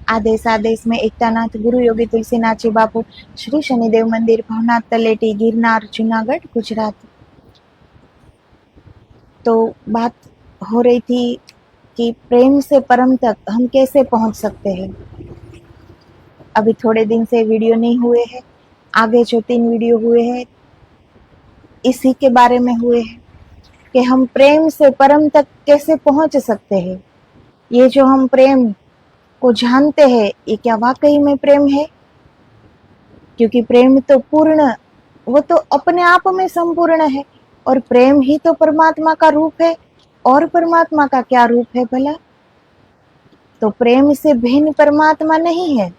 आदेश आदेश में एकतानाथ गुरु योगी तुलसीनाथ जी बापू, श्री शनिदेव मंदिर, भवनाथ तलेटी, गिरनार, जूनागढ़, गुजरात। तो बात हो रही थी कि प्रेम से परम तक हम कैसे पहुंच सकते हैं। अभी थोड़े दिन से वीडियो नहीं हुए हैं, आगे जो 3 वीडियो हुए हैं इसी के बारे में हुए हैं कि हम प्रेम से परम तक कैसे पहुंच सकते हैं। ये जो हम प्रेम को जानते हैं, ये क्या वाकई में प्रेम है? क्योंकि प्रेम तो पूर्ण, वो तो अपने आप में संपूर्ण है, और प्रेम ही तो परमात्मा का रूप है। और परमात्मा का क्या रूप है भला? तो प्रेम से भिन्न परमात्मा नहीं है,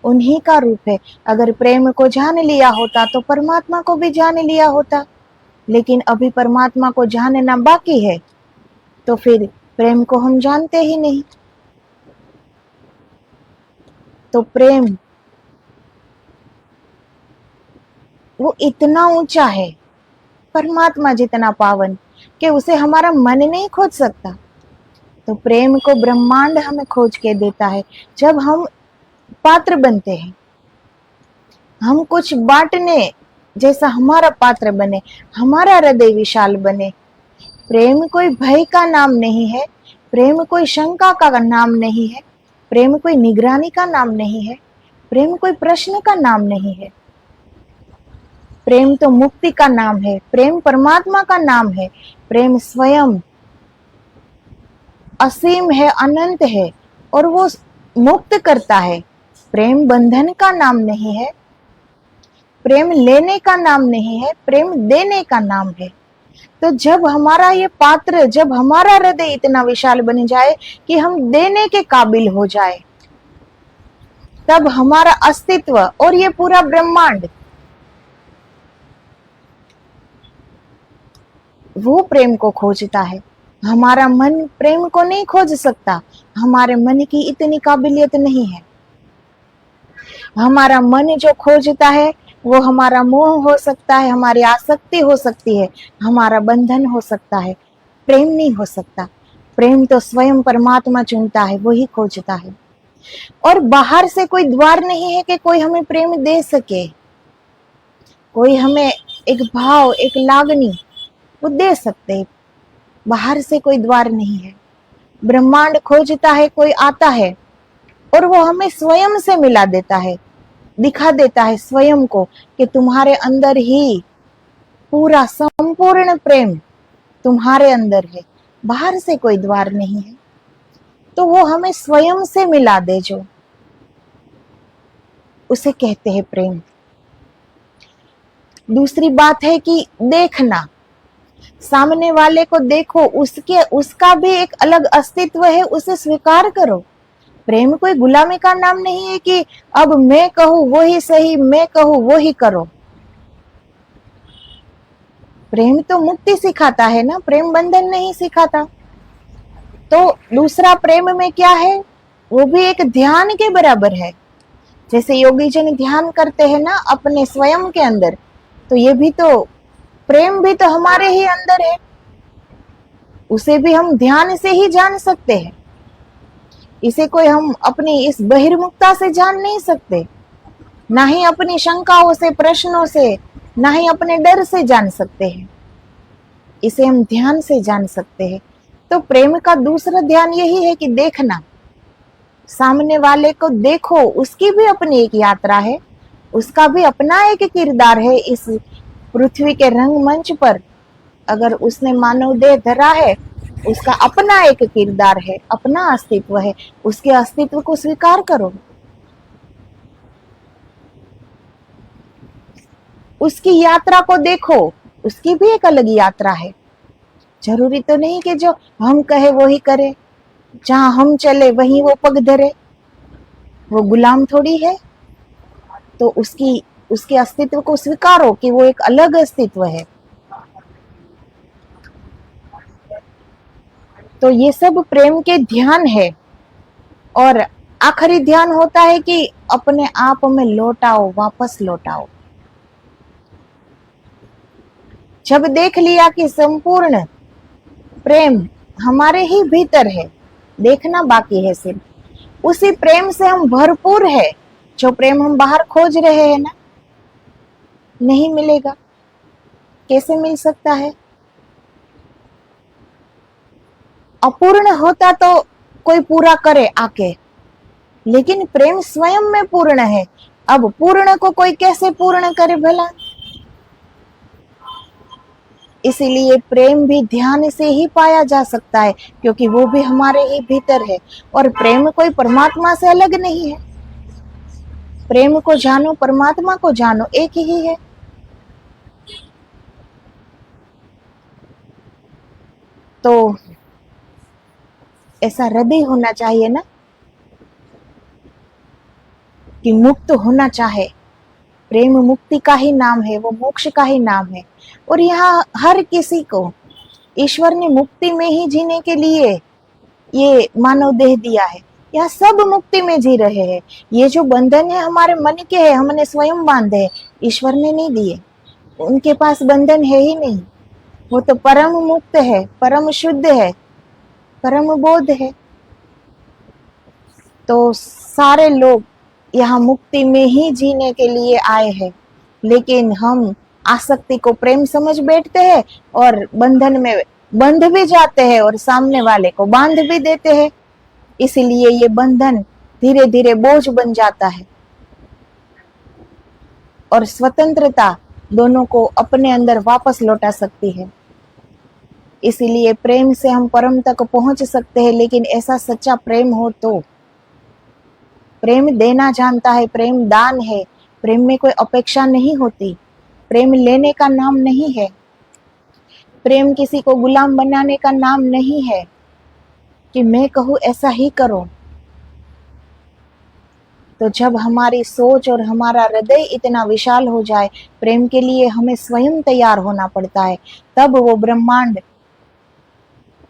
उन्हीं का रूप है। अगर प्रेम को जान लिया होता तो परमात्मा को भी जान लिया होता, लेकिन अभी परमात्मा को जानना बाकी है, तो फिर प्रेम को हम जानते ही नहीं। तो प्रेम वो इतना ऊंचा है, परमात्मा जितना पावन, कि उसे हमारा मन नहीं खोज सकता। तो प्रेम को ब्रह्मांड हमें खोज के देता है। जब हम पात्र बनते हैं, हम कुछ बांटने जैसा हमारा पात्र बने, हमारा हृदय विशाल बने। प्रेम कोई भय का नाम नहीं है, प्रेम कोई शंका का नाम नहीं है, प्रेम कोई निगरानी का नाम नहीं है, प्रेम कोई प्रश्न का नाम नहीं है। प्रेम तो मुक्ति का नाम है, प्रेम परमात्मा का नाम है। प्रेम स्वयं असीम है, अनंत है, और वो मुक्त करता है। प्रेम बंधन का नाम नहीं है, प्रेम लेने का नाम नहीं है, प्रेम देने का नाम है। तो जब हमारा ये पात्र, जब हमारा हृदय इतना विशाल बन जाए कि हम देने के काबिल हो जाए, तब हमारा अस्तित्व और ये पूरा ब्रह्मांड वो प्रेम को खोजता है। हमारा मन प्रेम को नहीं खोज सकता, हमारे मन की इतनी काबिलियत नहीं है। हमारा मन जो खोजता है वो हमारा मोह हो सकता है, हमारी आसक्ति हो सकती है, हमारा बंधन हो सकता है, प्रेम नहीं हो सकता। प्रेम तो स्वयं परमात्मा चुनता है, वही खोजता है। और बाहर से कोई द्वार नहीं है कि कोई हमें प्रेम दे सके, कोई हमें एक भाव, एक लागनी वो दे सकते हैं। बाहर से कोई द्वार नहीं है। ब्रह्मांड खोजता है, कोई आता है और वो हमें स्वयं से मिला देता है, दिखा देता है स्वयं को कि तुम्हारे अंदर ही पूरा संपूर्ण प्रेम तुम्हारे अंदर है, बाहर से कोई द्वार नहीं है। तो वो हमें स्वयं से मिला दे, जो उसे कहते हैं प्रेम। दूसरी बात है कि देखना, सामने वाले को देखो, उसका भी एक अलग अस्तित्व है, उसे स्वीकार करो। प्रेम कोई गुलामी का नाम नहीं है कि अब मैं कहूं वो ही सही, मैं कहूं वो ही करो। प्रेम तो मुक्ति सिखाता है ना, प्रेम बंधन नहीं सिखाता। तो दूसरा प्रेम में क्या है, वो भी एक ध्यान के बराबर है। जैसे योगी जन ध्यान करते हैं ना अपने स्वयं के अंदर, तो ये भी तो प्रेम भी तो हमारे ही अंदर है, उसे भी हम ध्यान से ही जान सकते हैं। इसे कोई हम अपनी इस बहिर्मुखता से जान नहीं सकते, ना ही अपनी शंकाओं से, प्रश्नों से, ना ही अपने डर से जान सकते हैं। इसे हम ध्यान से जान सकते हैं। तो प्रेम का दूसरा ध्यान यही है कि देखना, सामने वाले को देखो, उसकी भी अपनी एक यात्रा है, उसका भी अपना एक किरदार है इस पृथ्वी के रंगमंच पर। अगर उसने मानव देह धरा है, उसका अपना एक किरदार है, अपना अस्तित्व है, उसके अस्तित्व को स्वीकार करो। उसकी यात्रा को देखो, उसकी भी एक अलग यात्रा है। जरूरी तो नहीं कि जो हम कहे वो ही करे, जहां हम चले वहीं वो पग धरे। वो गुलाम थोड़ी है। तो उसके अस्तित्व को स्वीकारो कि वो एक अलग अस्तित्व है। तो ये सब प्रेम के ध्यान है। और आखिरी ध्यान होता है कि अपने आप में लौटाओ, वापस लौटाओ। जब देख लिया कि संपूर्ण प्रेम हमारे ही भीतर है, देखना बाकी है सिर्फ, उसी प्रेम से हम भरपूर है। जो प्रेम हम बाहर खोज रहे हैं ना, नहीं मिलेगा। कैसे मिल सकता है? अपूर्ण होता तो कोई पूरा करे आके, लेकिन प्रेम स्वयं में पूर्ण है। अब पूर्ण को कोई कैसे पूर्ण करे भला? इसीलिए प्रेम भी ध्यान से ही पाया जा सकता है, क्योंकि वो भी हमारे ही भीतर है। और प्रेम कोई परमात्मा से अलग नहीं है। प्रेम को जानो, परमात्मा को जानो, एक ही है। तो ऐसा हृदय होना चाहिए ना कि मुक्त होना चाहे। प्रेम मुक्ति का ही नाम है, वो मोक्ष का ही नाम है। और यहाँ हर किसी को ईश्वर ने मुक्ति में ही जीने के लिए ये मानव देह दिया है। यहाँ सब मुक्ति में जी रहे हैं। ये जो बंधन है हमारे मन के हैं, हमने स्वयं बांधे हैं, ईश्वर ने नहीं दिए। उनके पास बंधन है ही नहीं। वो तो परम मुक्त है, परम शुद्ध है, परम बोध है। तो सारे लोग यहाँ मुक्ति में ही जीने के लिए आए हैं, लेकिन हम आसक्ति को प्रेम समझ बैठते हैं और बंधन में बंध भी जाते हैं और सामने वाले को बांध भी देते हैं। इसलिए ये बंधन धीरे धीरे बोझ बन जाता है और स्वतंत्रता दोनों को अपने अंदर वापस लौटा सकती है। इसीलिए प्रेम से हम परम तक पहुंच सकते हैं, लेकिन ऐसा सच्चा प्रेम हो तो। प्रेम देना जानता है, प्रेम दान है। प्रेम में कोई अपेक्षा नहीं होती। प्रेम लेने का नाम नहीं है। प्रेम किसी को गुलाम बनाने का नाम नहीं है कि मैं कहूँ ऐसा ही करो। तो जब हमारी सोच और हमारा हृदय इतना विशाल हो जाए, प्रेम के लिए हमें स्वयं तैयार होना पड़ता है। तब वो ब्रह्मांड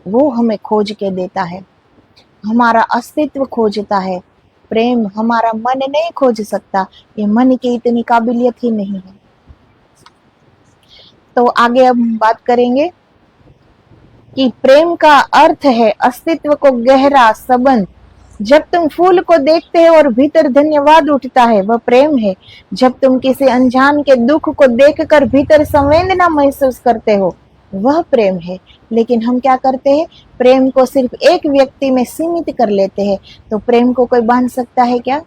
वो हमें खोज के देता है, हमारा अस्तित्व खोजता है। प्रेम हमारा मन नहीं खोज सकता, ये मन की इतनी काबिलियत ही नहीं है। तो आगे अब हम बात करेंगे कि प्रेम का अर्थ है अस्तित्व को गहरा संबंध। जब तुम फूल को देखते हो और भीतर धन्यवाद उठता है, वह प्रेम है। जब तुम किसी अनजान के दुख को देखकर भीतर संवेदना महसूस करते हो, वह प्रेम है। लेकिन हम क्या करते हैं? प्रेम को सिर्फ एक व्यक्ति में सीमित कर लेते हैं। तो प्रेम को कोई बांध सकता है क्या?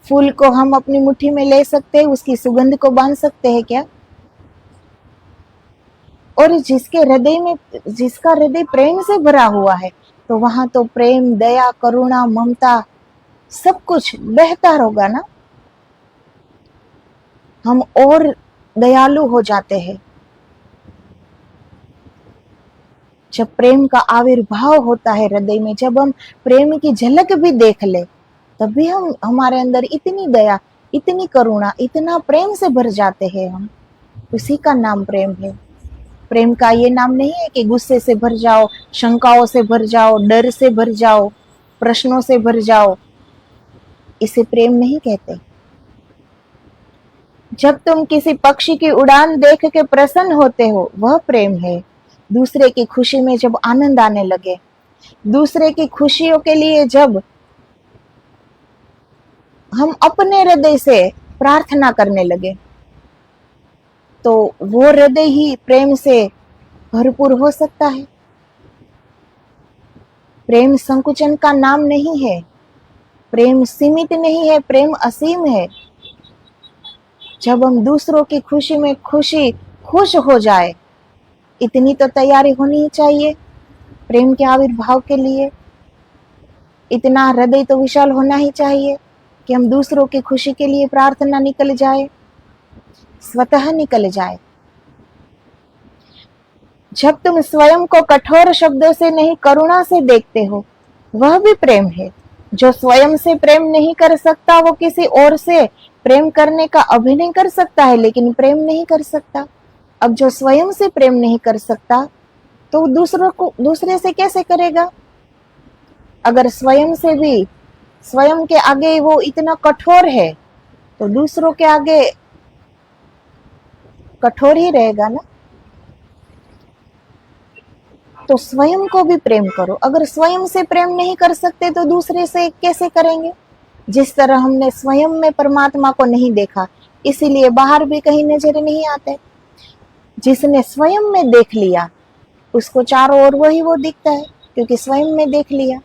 फूल को हम अपनी मुट्ठी में ले सकते हैं, उसकी सुगंध को बांध सकते हैं क्या? और जिसके हृदय में, जिसका हृदय प्रेम से भरा हुआ है, तो वहां तो प्रेम, दया, करुणा, ममता सब कुछ बहता होगा ना। हम और दयालु हो जाते हैं। जब प्रेम का आविर्भाव होता है हृदय में, जब हम प्रेम की झलक भी देख ले, तब भी हम हमारे अंदर इतनी दया, इतनी करुणा, इतना प्रेम से भर जाते हैं हम। उसी का नाम प्रेम है। प्रेम का ये नाम नहीं है कि गुस्से से भर जाओ, शंकाओं से भर जाओ, डर से भर जाओ, प्रश्नों से भर जाओ। इसे प्रेम नहीं कहते। जब तुम किसी पक्षी की उड़ान देख के प्रसन्न होते हो, वह प्रेम है। दूसरे की खुशी में जब आनंद आने लगे, दूसरे की खुशियों के लिए जब हम अपने हृदय से प्रार्थना करने लगे, तो वो हृदय ही प्रेम से भरपूर हो सकता है। प्रेम संकुचन का नाम नहीं है। प्रेम सीमित नहीं है, प्रेम असीम है। जब हम दूसरों की खुशी में खुश हो जाए, इतनी तो तैयारी होनी ही चाहिए प्रेम के आविर्भाव के लिए। इतना हृदय तो विशाल होना ही चाहिए कि हम दूसरों की खुशी के लिए प्रार्थना निकल जाए, स्वतः निकल जाए। जब तुम स्वयं को कठोर शब्दों से नहीं, करुणा से देखते हो, वह भी प्रेम है। जो स्वयं से प्रेम नहीं कर सकता, वो किसी और से प्रेम करने का अभिनय कर सकता है, लेकिन प्रेम नहीं कर सकता। अब जो स्वयं से प्रेम नहीं कर सकता, तो दूसरे से कैसे करेगा? अगर स्वयं से भी, स्वयं के आगे वो इतना कठोर है, तो दूसरों के आगे कठोर ही रहेगा ना। तो स्वयं को भी प्रेम करो। अगर स्वयं से प्रेम नहीं कर सकते तो दूसरे से कैसे करेंगे? जिस तरह हमने स्वयं में परमात्मा को नहीं देखा, इसीलिए बाहर भी कहीं नजर नहीं आते। जिसने स्वयं में देख लिया उसको चारों ओर वही वो दिखता है, क्योंकि स्वयं में देख लिया।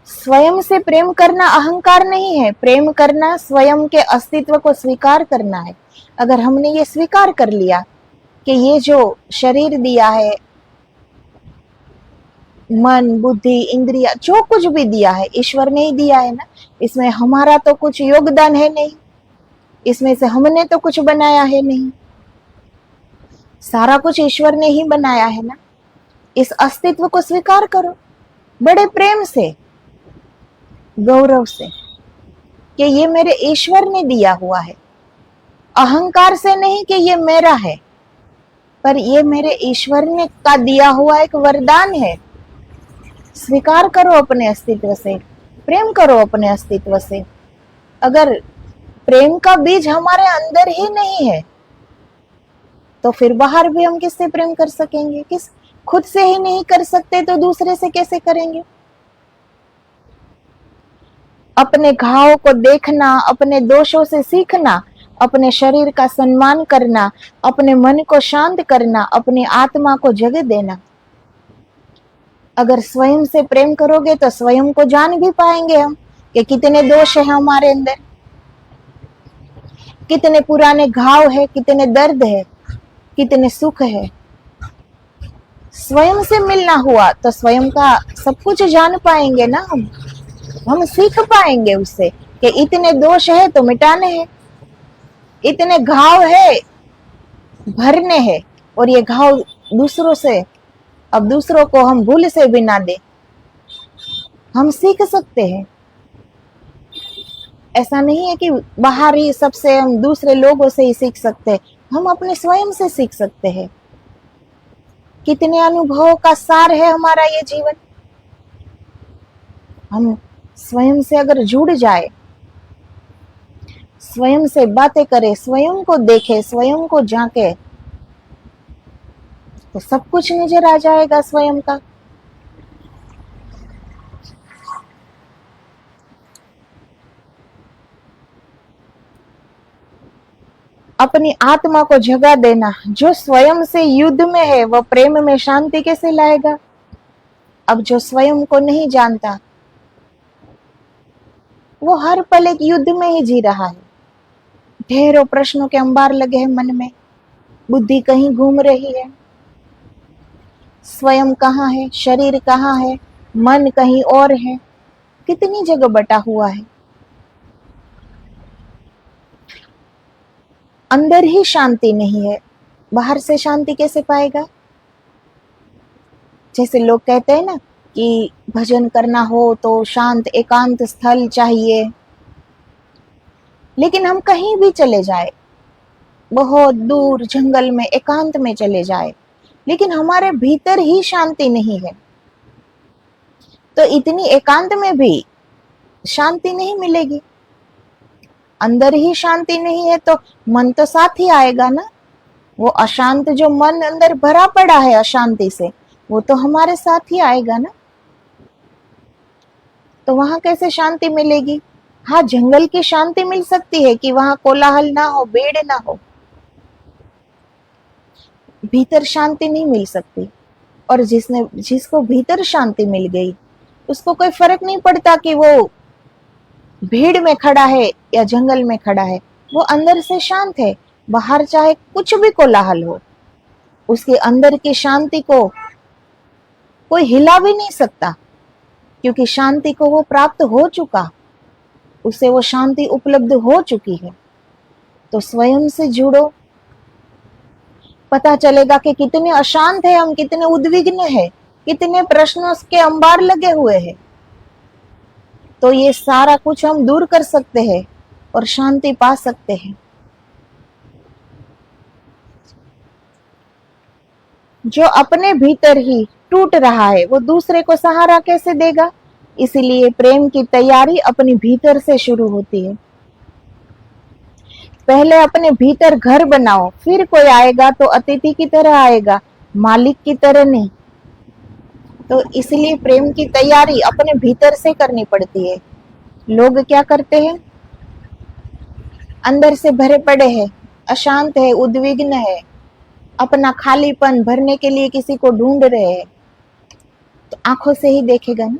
स्वयं से प्रेम करना अहंकार नहीं है। प्रेम करना स्वयं के अस्तित्व को स्वीकार करना है। अगर हमने ये स्वीकार कर लिया कि ये जो शरीर दिया है, मन, बुद्धि, इंद्रिया, जो कुछ भी दिया है ईश्वर ने ही दिया है ना, इसमें हमारा तो कुछ योगदान है नहीं, इसमें से हमने तो कुछ बनाया है नहीं, सारा कुछ ईश्वर ने ही बनाया है ना। इस अस्तित्व को स्वीकार करो बड़े प्रेम से, गौरव से, कि ये मेरे ईश्वर ने दिया हुआ है। अहंकार से नहीं कि ये मेरा है, पर ये मेरे ईश्वर ने का दिया हुआ एक वरदान है। स्वीकार करो अपने अस्तित्व से, प्रेम करो अपने अस्तित्व से। अगर प्रेम का बीज हमारे अंदर ही नहीं है तो फिर बाहर भी हम किससे प्रेम कर सकेंगे? खुद से ही नहीं कर सकते तो दूसरे से कैसे करेंगे? अपने घाव को देखना, अपने दोषों से सीखना, अपने शरीर का सम्मान करना, अपने मन को शांत करना, अपनी आत्मा को जगह देना। अगर स्वयं से प्रेम करोगे तो स्वयं को जान भी पाएंगे हम कि कितने दोष है हमारे अंदर, कितने पुराने घाव है, कितने दर्द है, कितने सुख है। स्वयं से मिलना हुआ तो स्वयं का सब कुछ जान पाएंगे ना हम सीख पाएंगे उससे कि इतने दोष है तो मिटाने हैं, इतने घाव है भरने हैं, और ये घाव दूसरों से, अब दूसरों को हम भूल से भी ना दे, हम सीख सकते हैं। ऐसा नहीं है कि बाहर ही सबसे हम दूसरे लोगों से ही सीख सकते हैं, हम अपने स्वयं से सीख सकते हैं। कितने अनुभवों का सार है हमारा ये जीवन। हम स्वयं से अगर जुड़ जाए, स्वयं से बातें करें, स्वयं को देखे, स्वयं को झांके, तो सब कुछ नजर आ जाएगा स्वयं का। अपनी आत्मा को जगा देना। जो स्वयं से युद्ध में है वह प्रेम में शांति कैसे लाएगा? अब जो स्वयं को नहीं जानता वो हर पल एक युद्ध में ही जी रहा है। ढेरों प्रश्नों के अंबार लगे हैं मन में, बुद्धि कहीं घूम रही है। स्वयं कहाँ है, शरीर कहाँ है, मन कहीं और है, कितनी जगह बटा हुआ है। अंदर ही शांति नहीं है, बाहर से शांति कैसे पाएगा? जैसे लोग कहते हैं ना कि भजन करना हो तो शांत एकांत स्थल चाहिए, लेकिन हम कहीं भी चले जाए, बहुत दूर जंगल में एकांत में चले जाए, लेकिन हमारे भीतर ही शांति नहीं है, तो इतनी एकांत में भी शांति नहीं मिलेगी। अंदर ही शांति नहीं है तो मन तो साथ ही आएगा ना। वो अशांत जो मन अंदर भरा पड़ा है अशांति से, वो तो हमारे साथ ही आएगा ना। तो वहां कैसे शांति मिलेगी? हाँ, जंगल की शांति मिल सकती है कि वहां कोलाहल ना हो, भीड़ ना हो, भीतर शांति नहीं मिल सकती। और जिसको भीतर शांति मिल गई उसको कोई फर्क नहीं पड़ता कि वो भीड़ में खड़ा है या जंगल में खड़ा है, वो अंदर से शांत है। बाहर चाहे कुछ भी कोलाहल हो, उसके अंदर की शांति को कोई हिला भी नहीं सकता, क्योंकि शांति को वो प्राप्त हो चुका, उसे वो शांति उपलब्ध हो चुकी है। तो स्वयं से जुड़ो, पता चलेगा कि कितने अशांत है हम, कितने उद्विग्न है, कितने प्रश्नों के अंबार लगे हुए हैं। तो ये सारा कुछ हम दूर कर सकते हैं और शांति पा सकते हैं। जो अपने भीतर ही टूट रहा है वो दूसरे को सहारा कैसे देगा? इसीलिए प्रेम की तैयारी अपने भीतर से शुरू होती है। पहले अपने भीतर घर बनाओ, फिर कोई आएगा तो अतिथि की तरह आएगा, मालिक की तरह नहीं। तो इसलिए प्रेम की तैयारी अपने भीतर से करनी पड़ती है। लोग क्या करते हैं, अंदर से भरे पड़े हैं, अशांत है, उद्विग्न है, अपना खालीपन भरने के लिए किसी को ढूंढ रहे हैं, तो आंखों से ही देखेगा ना।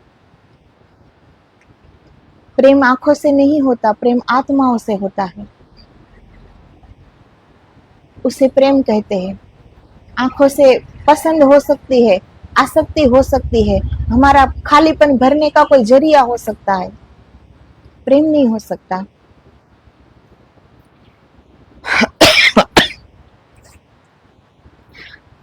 प्रेम आंखों से नहीं होता, प्रेम आत्माओं से होता है, उसे प्रेम कहते हैं। आंखों से पसंद हो सकती है, आसक्ति हो सकती है, हमारा खालीपन भरने का कोई जरिया हो सकता है, प्रेम नहीं हो सकता।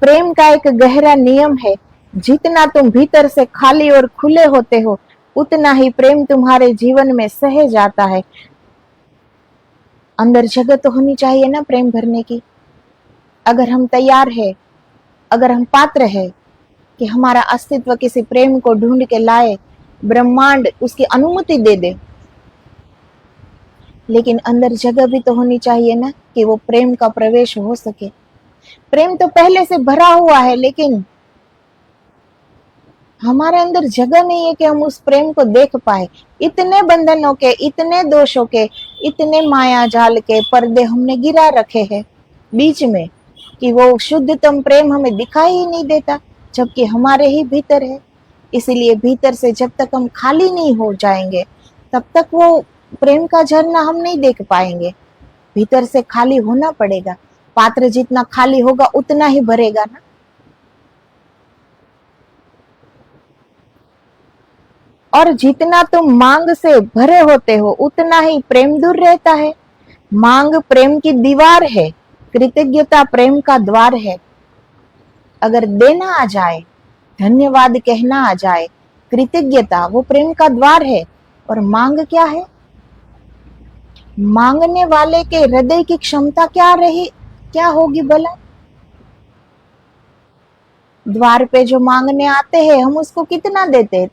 प्रेम का एक गहरा नियम है, जितना तुम भीतर से खाली और खुले होते हो, उतना ही प्रेम तुम्हारे जीवन में सहज आता है। अंदर जगह तो होनी चाहिए ना प्रेम भरने की। अगर हम तैयार है, अगर हम पात्र है कि हमारा अस्तित्व किसी प्रेम को ढूंढ के लाए, ब्रह्मांड उसकी अनुमति दे दे, लेकिन अंदर जगह भी तो होनी चाहिए ना कि वो प्रेम का प्रवेश हो सके। प्रेम तो पहले से भरा हुआ है, लेकिन हमारे अंदर जगह नहीं है कि हम उस प्रेम को देख पाए। इतने बंधनों के, इतने दोषों के, इतने माया जाल के पर्दे हमने गिरा रखे हैं बीच में कि वो शुद्धतम प्रेम हमें दिखाई ही नहीं देता, जबकि हमारे ही भीतर है। इसीलिए भीतर से जब तक हम खाली नहीं हो जाएंगे, तब तक वो प्रेम का झरना हम नहीं देख पाएंगे। भीतर से खाली होना पड़ेगा। पात्र जितना खाली होगा उतना ही भरेगा ना। और जितना तुम मांग से भरे होते हो, उतना ही प्रेम दूर रहता है। मांग प्रेम की दीवार है, कृतज्ञता प्रेम का द्वार है। अगर देना आ जाए, धन्यवाद कहना आ जाए, कृतज्ञता वो प्रेम का द्वार है। और मांग क्या है? मांगने वाले के हृदय की क्षमता क्या होगी भला? द्वार पे जो मांगने आते हैं, हम उसको कितना देते हैं?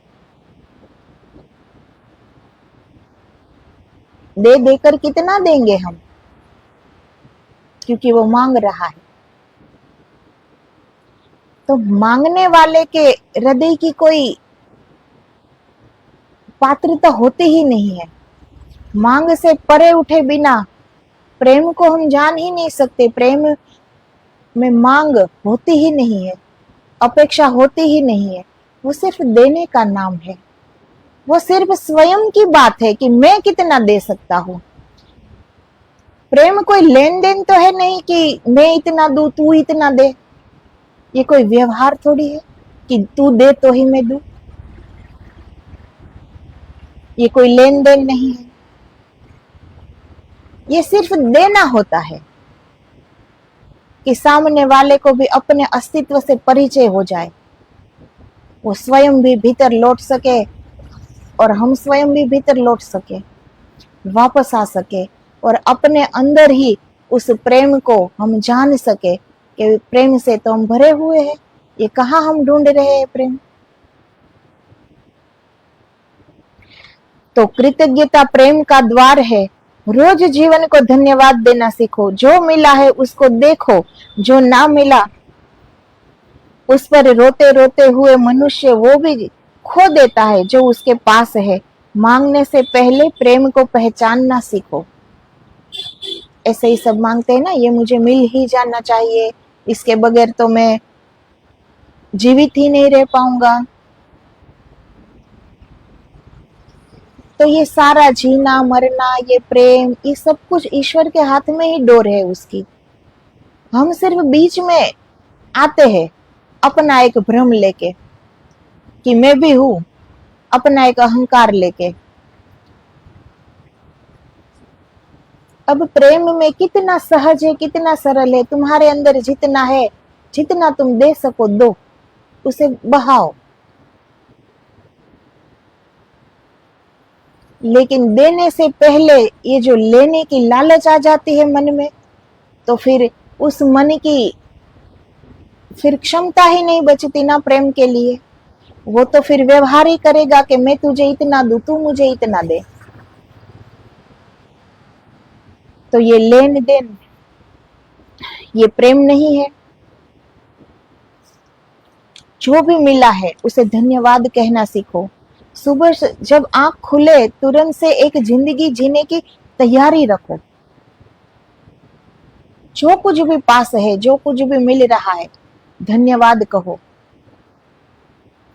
दे देकर कितना देंगे हम? क्योंकि वो मांग रहा है। तो मांगने वाले के हृदय की कोई पात्रता होती ही नहीं है। मांग से परे उठे बिना प्रेम को हम जान ही नहीं सकते। प्रेम में मांग होती ही नहीं है, अपेक्षा होती ही नहीं है। वो सिर्फ देने का नाम है। वो सिर्फ स्वयं की बात है कि मैं कितना दे सकता हूं। प्रेम कोई लेन देन तो है नहीं कि मैं इतना दूं तू इतना दे। ये कोई व्यवहार थोड़ी है कि तू दे तो ही मैं दूं। ये कोई लेन देन नहीं है। ये सिर्फ देना होता है कि सामने वाले को भी अपने अस्तित्व से परिचय हो जाए, वो स्वयं भी भीतर लौट सके और हम स्वयं भी भीतर लौट सके, वापस आ सके, और अपने अंदर ही उस प्रेम को हम जान सके कि प्रेम से तो हम भरे हुए हैं। ये कहाँ हम ढूंढ रहे हैं प्रेम? तो कृतज्ञता प्रेम का द्वार है। रोज जीवन को धन्यवाद देना सीखो। जो मिला है उसको देखो, जो ना मिला उस पर रोते रोते हुए मनुष्य वो भी खो देता है जो उसके पास है। मांगने से पहले प्रेम को पहचानना सीखो। ऐसे ही सब मांगते हैं ना, ये मुझे मिल ही जाना चाहिए, इसके बगैर तो मैं जीवित ही नहीं रह पाऊंगा। तो ये सारा जीना मरना, ये प्रेम, ये सब कुछ ईश्वर के हाथ में ही डोर है उसकी। हम सिर्फ बीच में आते हैं अपना एक भ्रम लेके कि मैं भी हूं, अपना एक अहंकार लेके। अब प्रेम में कितना सहज है, कितना सरल है। तुम्हारे अंदर जितना है, जितना तुम दे सको दो, उसे बहाओ। लेकिन देने से पहले ये जो लेने की लालच आ जाती है मन में, तो फिर उस मन की फिर क्षमता ही नहीं बचती ना प्रेम के लिए। वो तो फिर व्यवहार ही करेगा कि मैं तुझे इतना दूं, तू मुझे इतना दे। तो ये लेन देन, ये प्रेम नहीं है। जो भी मिला है उसे धन्यवाद कहना सीखो। सुबह जब आंख खुले तुरंत से एक जिंदगी जीने की तैयारी रखो। जो कुछ भी पास है, जो कुछ भी मिल रहा है, धन्यवाद कहो।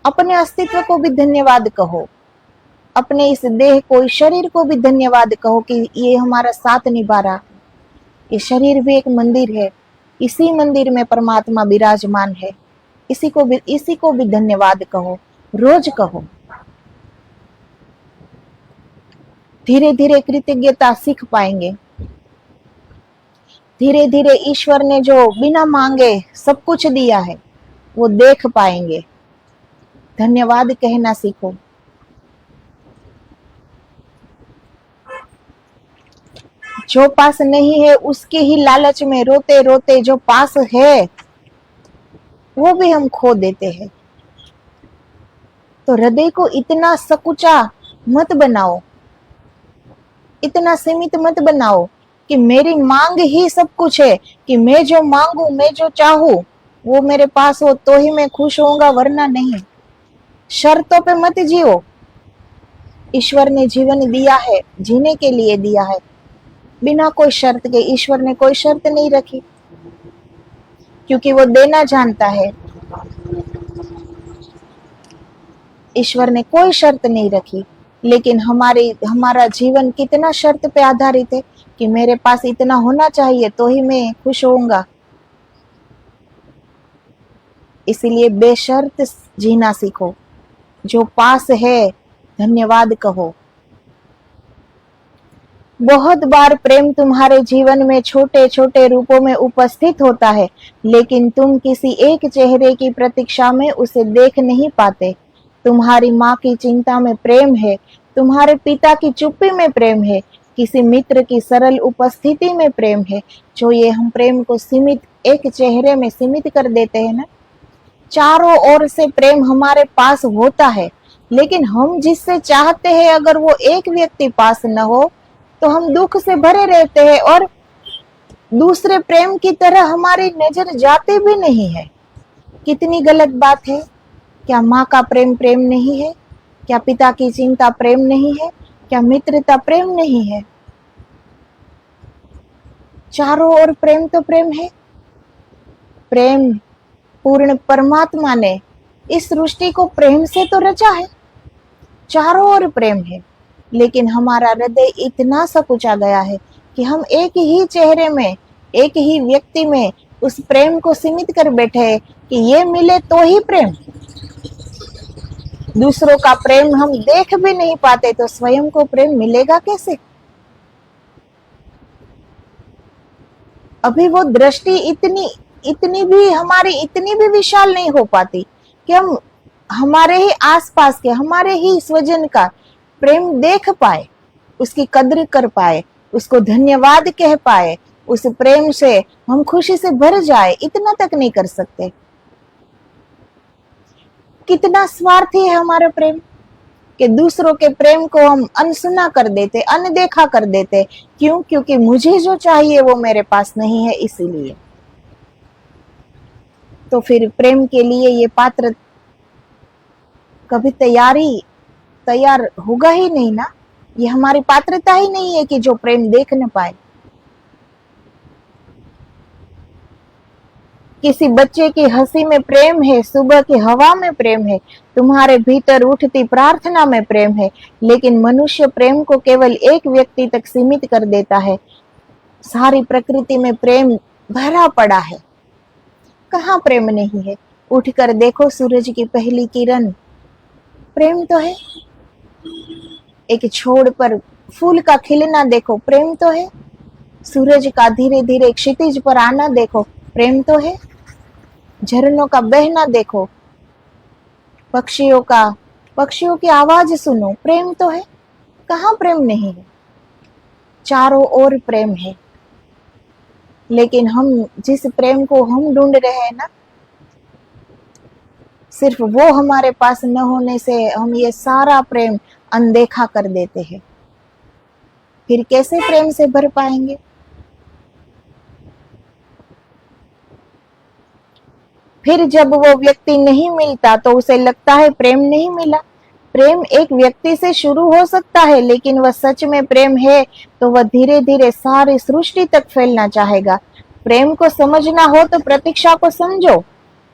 अपने अस्तित्व को भी धन्यवाद कहो। अपने इस देह को, इस शरीर को भी धन्यवाद कहो कि ये हमारा साथ निभा रहा। ये शरीर भी एक मंदिर है, इसी मंदिर में परमात्मा विराजमान है। इसी को भी धन्यवाद कहो, रोज कहो। धीरे धीरे कृतज्ञता सीख पाएंगे। धीरे धीरे ईश्वर ने जो बिना मांगे सब कुछ दिया है वो देख पाएंगे। धन्यवाद कहना सीखो। जो पास नहीं है उसके ही लालच में रोते रोते जो पास है वो भी हम खो देते हैं। तो हृदय को इतना सकुचा मत बनाओ, इतना सीमित मत बनाओ कि मेरी मांग ही सब कुछ है, कि मैं जो मांगू, मैं जो चाहूं वो मेरे पास हो तो ही मैं खुश होऊंगा, वरना नहीं। शर्तों पे मत जियो। ईश्वर ने जीवन दिया है, जीने के लिए दिया है, बिना कोई शर्त के। ईश्वर ने कोई शर्त नहीं रखी, क्योंकि वो देना जानता है। ईश्वर ने कोई शर्त नहीं रखी, लेकिन हमारा जीवन कितना शर्त पे आधारित है कि मेरे पास इतना होना चाहिए तो ही मैं खुश होऊंगा। इसीलिए बेशर्त जीना सीखो। जो पास है धन्यवाद कहो। बहुत बार प्रेम तुम्हारे जीवन में छोटे छोटे रूपों में उपस्थित होता है, लेकिन तुम किसी एक चेहरे की प्रतीक्षा में उसे देख नहीं पाते। तुम्हारी माँ की चिंता में प्रेम है, तुम्हारे पिता की चुप्पी में प्रेम है, किसी मित्र की सरल उपस्थिति में प्रेम है। जो ये हम प्रेम को सीमित एक चेहरे में सीमित कर देते हैं ना, चारों ओर से प्रेम हमारे पास होता है, लेकिन हम जिससे चाहते हैं अगर वो एक व्यक्ति पास न हो तो हम दुख से भरे रहते हैं और दूसरे प्रेम की तरह हमारी नजर जाती भी नहीं है। कितनी गलत बात है। क्या माँ का प्रेम प्रेम नहीं है? क्या पिता की चिंता प्रेम नहीं है? क्या मित्रता प्रेम नहीं है? चारों ओर प्रेम तो प्रेम है। प्रेम पूर्ण परमात्मा ने इस सृष्टि को प्रेम से तो रचा है। चारों ओर प्रेम है, लेकिन हमारा हृदय इतना सकुचा गया है कि हम एक ही चेहरे में, एक ही व्यक्ति में उस प्रेम को सीमित कर बैठे हैं कि ये मिले तो ही प्रेम। दूसरों का प्रेम हम देख भी नहीं पाते तो स्वयं को प्रेम मिलेगा कैसे? अभी वो दृष्टि इतनी भी विशाल नहीं हो पाती कि हम हमारे ही आसपास के, हमारे ही स्वजन का प्रेम देख पाए, उसकी कद्र कर पाए, उसको धन्यवाद कह पाए, उस प्रेम से हम खुशी से भर जाए। इतना तक नहीं कर सकते। कितना स्वार्थी है हमारा प्रेम कि दूसरों के प्रेम को हम अनसुना कर देते, अनदेखा कर देते। क्यों? क्योंकि मुझे जो चाहिए वो मेरे पास नहीं है, इसीलिए। तो फिर प्रेम के लिए ये पात्र कभी तैयार होगा ही नहीं ना। ये हमारी पात्रता ही नहीं है कि जो प्रेम देख न पाए। किसी बच्चे की हंसी में प्रेम है, सुबह की हवा में प्रेम है, तुम्हारे भीतर उठती प्रार्थना में प्रेम है, लेकिन मनुष्य प्रेम को केवल एक व्यक्ति तक सीमित कर देता है। सारी प्रकृति में प्रेम भरा पड़ा है, कहाँ प्रेम नहीं है? उठकर देखो सूरज की पहली किरण, प्रेम तो है। एक छोड़ पर फूल का खिलना देखो, प्रेम तो है। सूरज का धीरे धीरे क्षितिज पर आना देखो, प्रेम तो है। झरनों का बहना देखो, पक्षियों की आवाज सुनो, प्रेम तो है। कहाँ प्रेम नहीं है? चारों ओर प्रेम है, लेकिन हम जिस प्रेम को हम ढूंढ रहे हैं ना, सिर्फ वो हमारे पास न होने से हम ये सारा प्रेम अनदेखा कर देते हैं। फिर कैसे प्रेम से भर पाएंगे? फिर जब वो व्यक्ति नहीं मिलता तो उसे लगता है प्रेम नहीं मिला। प्रेम एक व्यक्ति से शुरू हो सकता है, लेकिन वह सच में प्रेम है तो वह धीरे धीरे सारी सृष्टि तक फैलना चाहेगा। प्रेम को समझना हो तो प्रतीक्षा को समझो।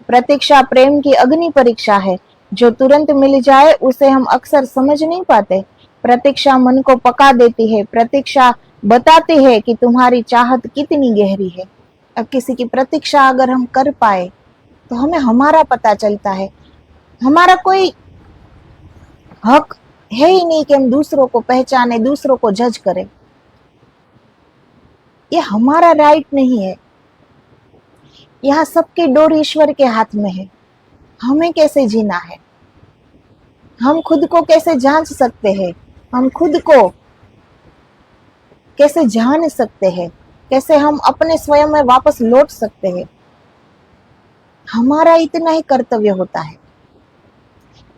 प्रतीक्षा प्रेम की अग्नि परीक्षा है। जो तुरंत मिल जाए उसे हम अक्सर समझ नहीं पाते। प्रतीक्षा मन को पका देती है। प्रतीक्षा बताती है कि तुम्हारी चाहत कितनी गहरी है। अब किसी की प्रतीक्षा अगर हम कर पाए तो हमें हमारा पता चलता है। हमारा कोई हक है ही नहीं कि हम दूसरों को पहचाने, दूसरों को जज करें। ये हमारा राइट नहीं है। यहाँ सबकी डोर ईश्वर के हाथ में है। हमें कैसे जीना है, हम खुद को कैसे जांच सकते हैं, हम खुद को कैसे जान सकते हैं, कैसे हम अपने स्वयं में वापस लौट सकते हैं। हमारा इतना ही कर्तव्य होता है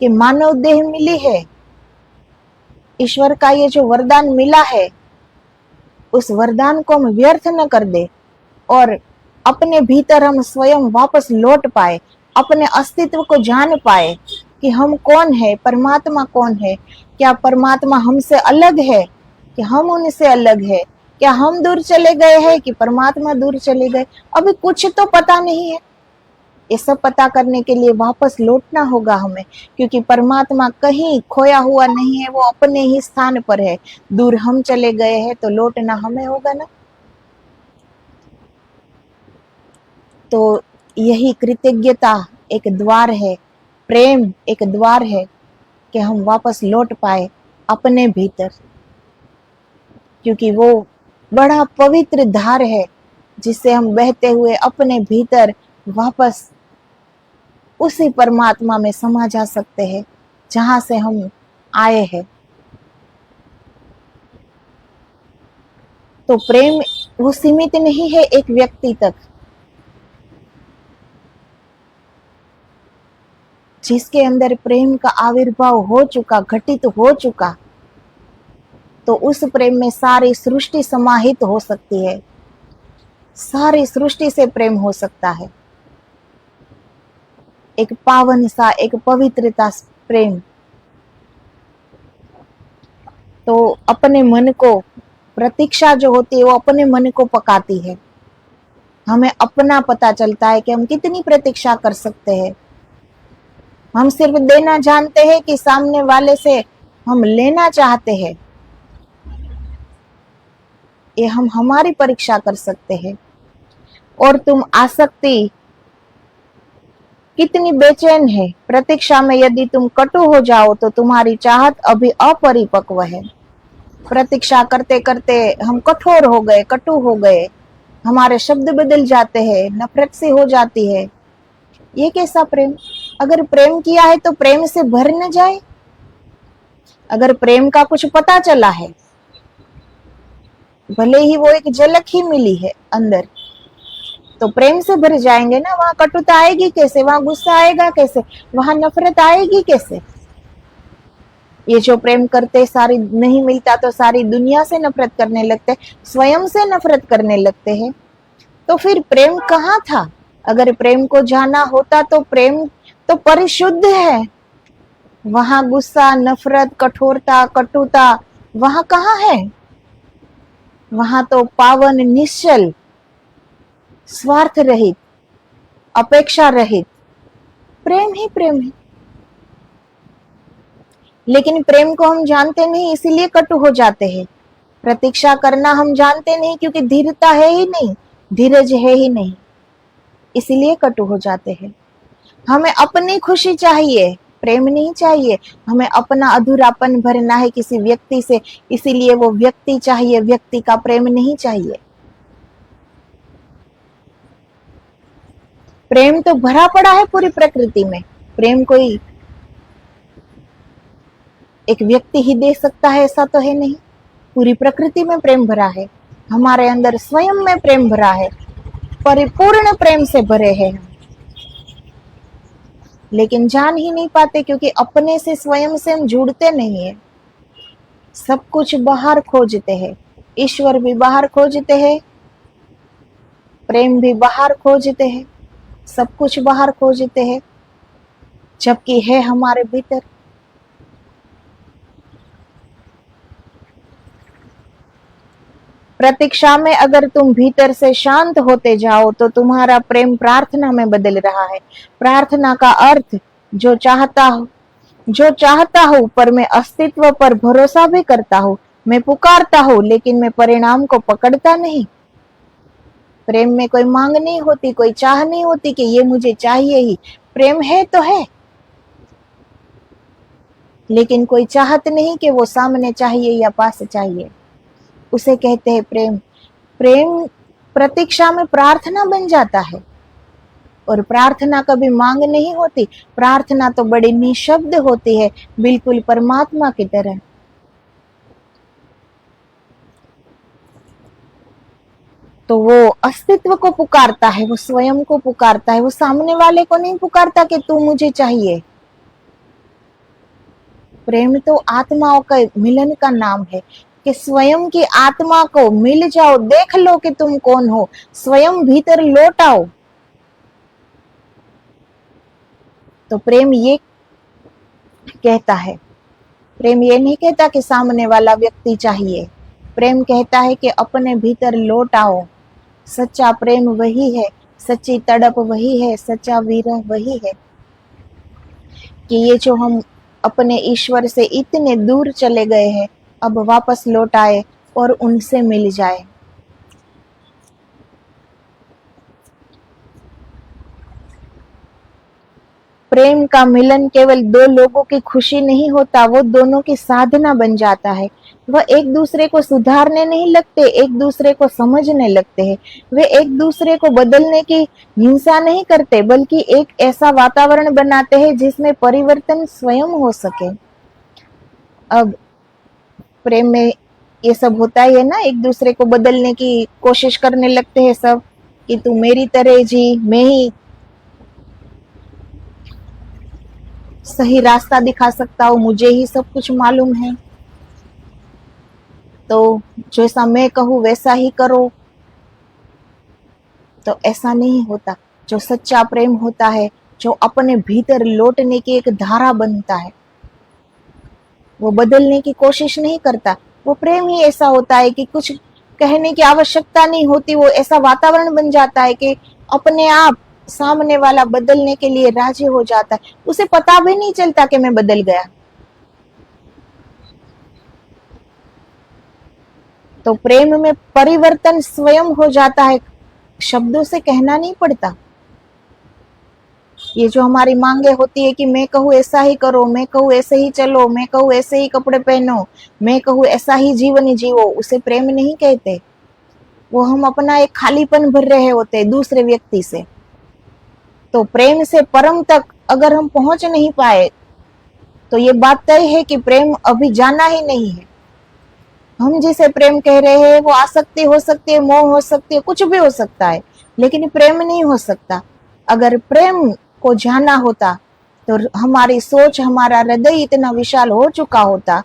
कि मानव देह मिली है, ईश्वर का ये जो वरदान मिला है, उस वरदान को हम व्यर्थ न कर दे और अपने भीतर हम स्वयं वापस लौट पाए, अपने अस्तित्व को जान पाए कि हम कौन है, परमात्मा कौन है। क्या परमात्मा हमसे अलग है कि हम उनसे अलग है? क्या हम दूर चले गए हैं कि परमात्मा दूर चले गए? अभी कुछ तो पता नहीं है। ये सब पता करने के लिए वापस लौटना होगा हमें, क्योंकि परमात्मा कहीं खोया हुआ नहीं है, वो अपने ही स्थान पर है। दूर हम चले गए हैं तो लौटना हमें होगा ना। तो यही कृतज्ञता एक द्वार है, प्रेम एक द्वार है कि हम वापस लौट पाए अपने भीतर, क्योंकि वो बड़ा पवित्र धार है जिससे हम बहते हुए अपने भीतर वापस उसी परमात्मा में समा जा सकते हैं जहां से हम आए हैं। तो प्रेम वो सीमित नहीं है एक व्यक्ति तक। जिसके अंदर प्रेम का आविर्भाव हो चुका, घटित हो चुका, तो उस प्रेम में सारी सृष्टि समाहित हो सकती है। सारी सृष्टि से प्रेम हो सकता है। एक पावन सा, एक पवित्रता प्रेम। तो अपने मन को, प्रतीक्षा जो होती है वो अपने मन को पकाती है। हमें अपना पता चलता है कि हम कितनी प्रतीक्षा कर सकते हैं। हम सिर्फ देना जानते हैं कि सामने वाले से हम लेना चाहते हैं। ये हम हमारी परीक्षा कर सकते हैं। और तुम आसक्ति कितनी बेचैन है। प्रतीक्षा में यदि तुम कटु हो जाओ तो तुम्हारी चाहत अभी अपरिपक्व है। प्रतीक्षा करते करते हम कठोर हो गए, कटु हो गए, हमारे शब्द बदल जाते हैं, नफरत से हो जाती है। ये कैसा प्रेम? अगर प्रेम किया है तो प्रेम से भर न जाए। अगर प्रेम का कुछ पता चला है, भले ही वो एक झलक ही मिली है अंदर, तो प्रेम से भर जाएंगे ना। वहां कटुता आएगी कैसे? वहां गुस्सा आएगा कैसे? वहां नफरत आएगी कैसे? ये जो प्रेम करते सारी नहीं मिलता तो सारी दुनिया से नफरत करने लगते, स्वयं से नफरत करने लगते हैं। तो फिर प्रेम कहाँ था? अगर प्रेम को जाना होता तो प्रेम तो परिशुद्ध है। वहां गुस्सा, नफरत, कठोरता, कटुता वहां कहाँ है? वहां तो पावन, निश्चल, स्वार्थ रहित, अपेक्षा रहित प्रेम ही प्रेम है। लेकिन प्रेम को हम जानते नहीं, इसीलिए कटु हो जाते हैं। प्रतीक्षा करना हम जानते नहीं क्योंकि धीरता है ही नहीं, धीरज है ही नहीं, इसीलिए कटु हो जाते हैं। हमें अपनी खुशी चाहिए, प्रेम नहीं चाहिए। हमें अपना अधूरापन भरना है किसी व्यक्ति से, इसीलिए वो व्यक्ति चाहिए, व्यक्ति का प्रेम नहीं चाहिए। प्रेम तो भरा पड़ा है पूरी प्रकृति में। प्रेम कोई एक व्यक्ति ही दे सकता है ऐसा तो है नहीं। पूरी प्रकृति में प्रेम भरा है, हमारे अंदर स्वयं में प्रेम भरा है, परिपूर्ण प्रेम से भरे हैं हम। लेकिन जान ही नहीं पाते क्योंकि अपने से, स्वयं से हम जुड़ते नहीं है। सब कुछ बाहर खोजते हैं, ईश्वर भी बाहर खोजते हैं, प्रेम भी बाहर खोजते हैं, सब कुछ बाहर खोजते हैं, जबकि है हमारे भीतर। प्रतीक्षा में अगर तुम भीतर से शांत होते जाओ तो तुम्हारा प्रेम प्रार्थना में बदल रहा है। प्रार्थना का अर्थ जो चाहता हूँ पर मैं अस्तित्व पर भरोसा भी करता हूँ। मैं पुकारता हूँ लेकिन मैं परिणाम को पकड़ता नहीं। प्रेम में कोई मांग नहीं होती, कोई चाह नहीं होती कि ये मुझे चाहिए ही। प्रेम है तो है, लेकिन कोई चाहत नहीं कि वो सामने चाहिए या पास चाहिए। उसे कहते हैं प्रेम। प्रेम प्रतीक्षा में प्रार्थना बन जाता है, और प्रार्थना कभी मांग नहीं होती। प्रार्थना तो बड़ी निशब्द होती है, बिल्कुल परमात्मा की तरह। तो वो अस्तित्व को पुकारता है, वो स्वयं को पुकारता है, वो सामने वाले को नहीं पुकारता कि तू मुझे चाहिए। प्रेम तो आत्माओं का मिलन का नाम है कि स्वयं की आत्मा को मिल जाओ, देख लो कि तुम कौन हो, स्वयं भीतर लौट आओ। तो प्रेम ये कहता है, प्रेम ये नहीं कहता कि सामने वाला व्यक्ति चाहिए। प्रेम कहता है कि अपने भीतर लौट आओ। सच्चा प्रेम वही है, सच्ची तड़प वही है, सच्चा विरह वही है कि ये जो हम अपने ईश्वर से इतने दूर चले गए हैं, अब वापस लौट आए और उनसे मिल जाए। प्रेम का मिलन केवल दो लोगों की खुशी नहीं होता, वो दोनों की साधना बन जाता है। वह एक दूसरे को सुधारने नहीं लगते, एक दूसरे को समझने लगते हैं। वे एक दूसरे को बदलने की हिंसा नहीं करते, बल्कि एक ऐसा वातावरण बनाते हैं जिसमें परिवर्तन स्वयं हो सके। अब प्रेम में ये सब होता ही है ना, एक दूसरे को बदलने की कोशिश करने लगते हैं सब, कि तू मेरी तरह जी, मैं ही सही रास्ता दिखा सकता हूँ, मुझे ही सब कुछ मालूम है, तो जैसा मैं कहूँ वैसा ही करो। तो ऐसा नहीं होता। जो सच्चा प्रेम होता है, जो अपने भीतर लौटने की एक धारा बनता है, वो बदलने की कोशिश नहीं करता। वो प्रेम ही ऐसा होता है कि कुछ कहने की आवश्यकता नहीं होती, वो ऐसा वातावरण बन जाता है कि अपने आप सामने वाला बदलने के लिए राजी हो जाता है। उसे पता भी नहीं चलता कि मैं बदल गया। तो प्रेम में परिवर्तन स्वयं हो जाता है, शब्दों से कहना नहीं पड़ता। ये जो हमारी मांगे होती है कि मैं कहूँ ऐसा ही करो, मैं कहूँ ऐसे ही चलो, मैं कहूँ ऐसे ही कपड़े पहनो, मैं कहूँ ऐसा ही जीवन जियो, उसे प्रेम नहीं कहते। वो हम अपना एक खालीपन भर रहे होते हैं दूसरे व्यक्ति से। तो प्रेम से परम तक अगर हम पहुंच नहीं पाए तो ये बात तय है कि प्रेम अभी जाना ही नहीं है। हम जिसे प्रेम कह रहे हैं वो आसक्ति हो सकती है, मोह हो सकती है, कुछ भी हो सकता है, लेकिन प्रेम नहीं हो सकता। अगर प्रेम को जाना होता तो हमारी सोच, हमारा हृदय इतना विशाल हो चुका होता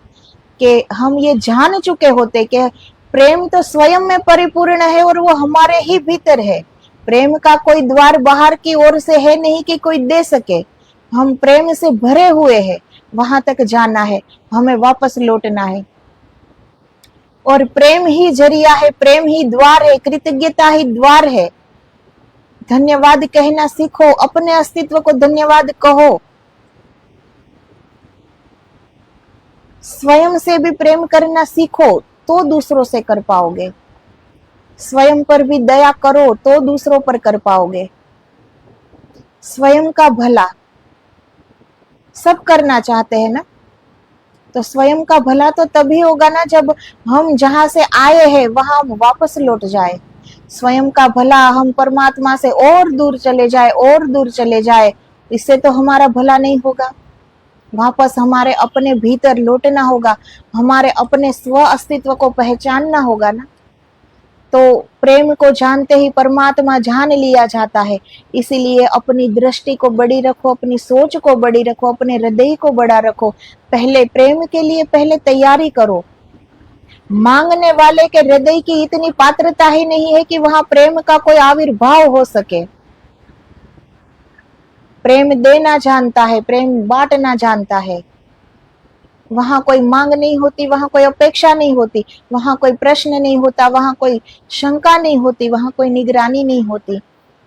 कि हम ये जान चुके होते कि प्रेम तो स्वयं में परिपूर्ण है और वो हमारे ही भीतर है। प्रेम का कोई द्वार बाहर की ओर से है नहीं कि कोई दे सके। हम प्रेम से भरे हुए हैं, वहां तक जाना है, हमें वापस लौटना है। और प्रेम ही जरिया है, प्रेम ही द्वार है, कृतज्ञता ही द्वार है। धन्यवाद कहना सीखो, अपने अस्तित्व को धन्यवाद कहो। स्वयं से भी प्रेम करना सीखो तो दूसरों से कर पाओगे। स्वयं पर भी दया करो तो दूसरों पर कर पाओगे। स्वयं का भला सब करना चाहते हैं ना, तो स्वयं का भला तो तभी होगा ना जब हम जहां से आए हैं वहां वापस लौट जाए। स्वयं का भला हम परमात्मा से और दूर चले जाए, और दूर चले जाए, इससे तो हमारा भला नहीं होगा। वापस हमारे अपने भीतर लौटना होगा, हमारे अपने स्व अस्तित्व को पहचानना होगा ना। तो प्रेम को जानते ही परमात्मा जान लिया जाता है। इसीलिए अपनी दृष्टि को बड़ी रखो, अपनी सोच को बड़ी रखो, अपने हृदय को बड़ा रखो। पहले प्रेम के लिए पहले तैयारी करो। मांगने वाले के हृदय की इतनी पात्रता ही नहीं है कि वहां प्रेम का कोई आविर्भाव हो सके। प्रेम देना जानता है, प्रेम बांटना जानता है। वहां कोई मांग नहीं होती, वहां कोई अपेक्षा नहीं होती, वहां कोई प्रश्न नहीं होता, वहां कोई शंका नहीं होती, वहां कोई निगरानी नहीं होती।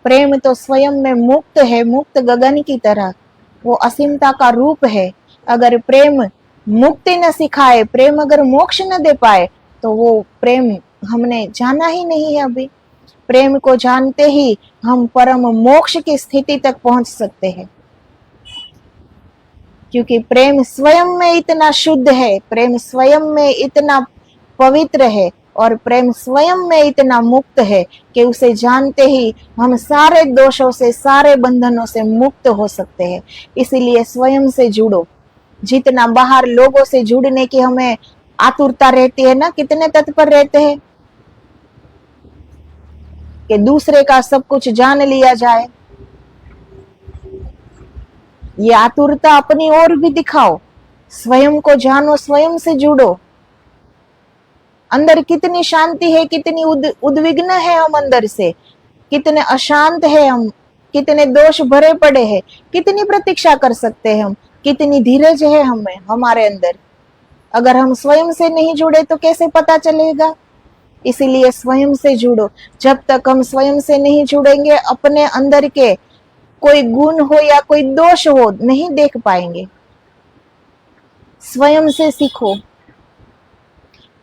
प्रेम तो स्वयं में मुक्त है, मुक्त गगन की तरह। वो असीमता का रूप है। अगर प्रेम मुक्ति न सिखाए, प्रेम अगर मोक्ष न दे पाए, तो वो प्रेम हमने जाना ही नहीं है अभी। प्रेम को जानते ही हम परम मोक्ष की स्थिति तक पहुंच सकते हैं, क्योंकि प्रेम स्वयं में इतना शुद्ध है, प्रेम स्वयं में इतना पवित्र है और प्रेम स्वयं में इतना मुक्त है कि उसे जानते ही हम सारे दोषों से, सारे बंधनों से मुक्त हो सकते हैं। इसीलिए स्वयं से जुड़ो। जितना बाहर लोगों से जुड़ने की हमें आतुरता रहती है ना, कितने तत्पर रहते हैं कि दूसरे का सब कुछ जान लिया जाए। ये आतुरता अपनी ओर भी दिखाओ, स्वयं को जानो, स्वयं से जुड़ो। अंदर कितनी शांति है, कितनी उद्विग्न है हम अंदर से, कितने अशांत है हम, कितने दोष भरे पड़े हैं, कितनी प्रतीक्षा कर सकते हैं हम, कितनी धीरज है हमें हमारे अंदर। अगर हम स्वयं से नहीं जुड़े तो कैसे पता चलेगा? इसीलिए स्वयं से जुड़ो। जब तक हम स्वयं से नहीं जुड़ेंगे, अपने अंदर के कोई गुण हो या कोई दोष हो नहीं देख पाएंगे। स्वयं से सीखो।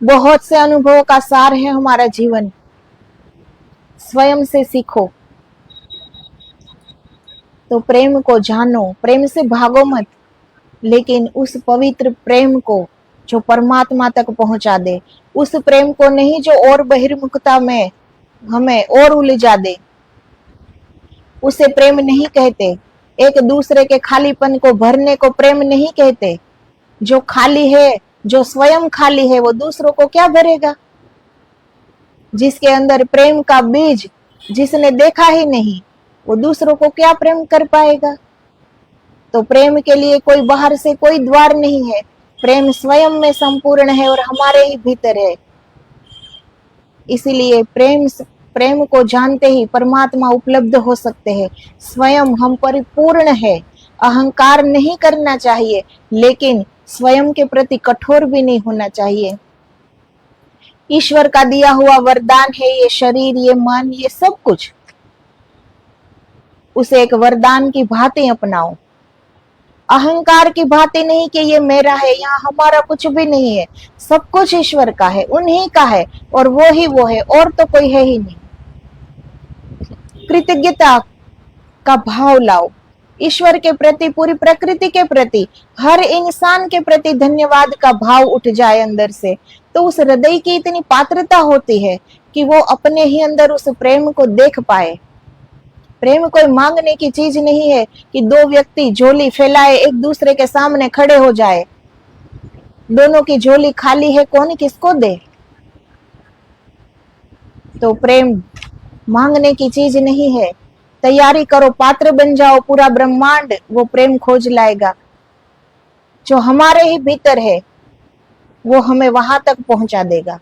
बहुत से अनुभवों का सार है हमारा जीवन। स्वयं से सीखो। तो प्रेम को जानो, प्रेम से भागो मत, लेकिन उस पवित्र प्रेम को जो परमात्मा तक पहुंचा दे, उस प्रेम को नहीं जो और बहिर्मुखता में हमें और उलझा दे, उसे प्रेम नहीं कहते। एक दूसरे के खालीपन को भरने को प्रेम नहीं कहते। जो खाली है, जो स्वयं खाली है, वो दूसरों को क्या भरेगा? जिसके अंदर प्रेम का बीज जिसने देखा ही नहीं, वो दूसरों को क्या प्रेम कर पाएगा? तो प्रेम के लिए कोई बाहर से कोई द्वार नहीं है। प्रेम स्वयं में संपूर्ण है और हमारे ही भीतर है। इसीलिए प्रेम को जानते ही परमात्मा उपलब्ध हो सकते हैं। स्वयं हम परिपूर्ण है। अहंकार नहीं करना चाहिए, लेकिन स्वयं के प्रति कठोर भी नहीं होना चाहिए। ईश्वर का दिया हुआ वरदान है ये शरीर, ये मन, ये सब कुछ। उसे एक वरदान की भांति अपनाओ। अहंकार की भांति नहीं कि ये मेरा है, यहाँ हमारा कुछ भी नहीं है। सब कुछ ईश्वर का है, उन्हीं का है, और वो है, और तो कोई है ही नहीं। कृतज्ञता का भाव लाओ। ईश्वर के प्रति, पूरी प्रकृति के प्रति, हर इंसान के प्रति धन्यवाद का भाव उठ जाए अंदर से, तो उस हृदय की इतनी पात्रता होती है कि वो अपने ही अंदर उस प्रेम को देख पाए। प्रेम कोई मांगने की चीज नहीं है कि दो व्यक्ति झोली फैलाए एक दूसरे के सामने खड़े हो जाए। दोनों की झोली खाली है, कौन किसको दे? तो प्रेम मांगने की चीज नहीं है। तैयारी करो, पात्र बन जाओ, पूरा ब्रह्मांड वो प्रेम खोज लाएगा। जो हमारे ही भीतर है वो हमें वहां तक पहुंचा देगा।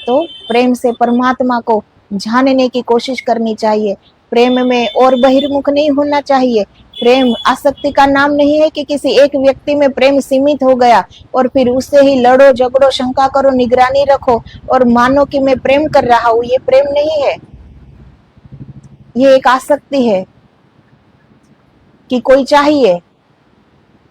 तो प्रेम से परमात्मा को जानने की कोशिश करनी चाहिए। प्रेम में और बहिर्मुख नहीं होना चाहिए। प्रेम आसक्ति का नाम नहीं है कि किसी एक व्यक्ति में प्रेम सीमित हो गया और फिर उससे ही लड़ो, झगड़ो, शंका करो, निगरानी रखो और मानो कि मैं प्रेम कर रहा हूं। ये प्रेम नहीं है, ये एक आसक्ति है कि कोई चाहिए,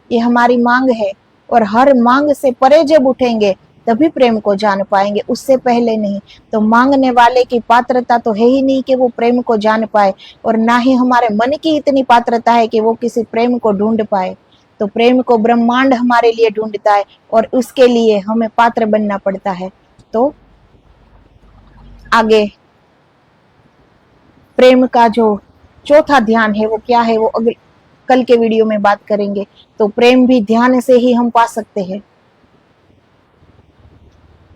ये हमारी मांग है। और हर मांग से परे जब उठेंगे तभी प्रेम को जान पाएंगे, उससे पहले नहीं। तो मांगने वाले की पात्रता तो है ही नहीं कि वो प्रेम को जान पाए, और ना ही हमारे मन की इतनी पात्रता है कि वो किसी प्रेम को ढूंढ पाए। तो प्रेम को ब्रह्मांड हमारे लिए ढूंढता है और उसके लिए हमें पात्र बनना पड़ता है। तो आगे प्रेम का जो चौथा ध्यान है वो क्या है, वो कल के वीडियो में बात करेंगे। तो प्रेम भी ध्यान से ही हम पा सकते हैं।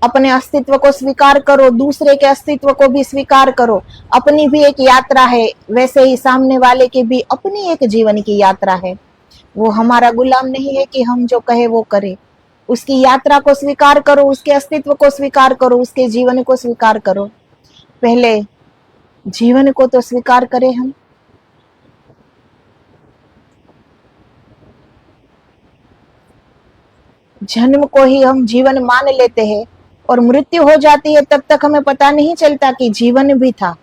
अपने अस्तित्व को स्वीकार करो, दूसरे के अस्तित्व को भी स्वीकार करो। अपनी भी एक यात्रा है, वैसे ही सामने वाले की भी अपनी एक जीवन की यात्रा है। वो हमारा गुलाम नहीं है कि हम जो कहे वो करे। उसकी यात्रा को स्वीकार करो, उसके अस्तित्व को स्वीकार करो, उसके जीवन को स्वीकार करो। पहले जीवन को तो स्वीकार करें हम। जन्म को ही हम जीवन मान लेते हैं और मृत्यु हो जाती है तब तक हमें पता नहीं चलता कि जीवन भी था।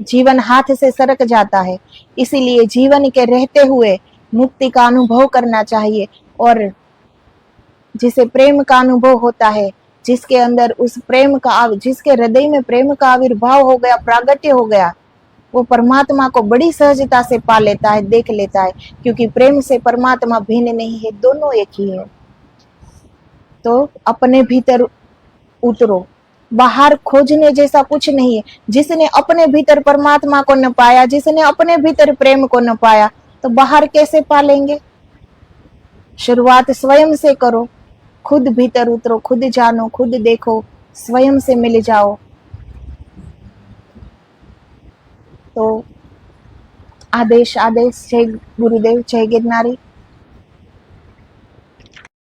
जीवन हाथ से सरक जाता है। इसीलिए जीवन के रहते हुए मुक्ति का अनुभव करना चाहिए। और जिसे प्रेम का अनुभव होता है, जिसके अंदर उस प्रेम का, जिसके हृदय में प्रेम का आविर्भाव हो गया, प्रागट्य हो गया, वो परमात्मा को बड़ी सहजता से पा लेता है, देख लेता है, क्योंकि प्रेम से परमात्मा भिन्न नहीं है, दोनों एक ही है। तो अपने भीतर उतरो, बाहर खोजने जैसा कुछ नहीं है। जिसने अपने भीतर परमात्मा को न पाया, जिसने अपने भीतर प्रेम को न पाया, तो बाहर कैसे पालेंगे? शुरुआत स्वयं से करो, खुद भीतर उतरो, खुद जानो, खुद देखो, स्वयं से मिल जाओ। तो आदेश आदेश। जय गुरुदेव, जय गिरनारी।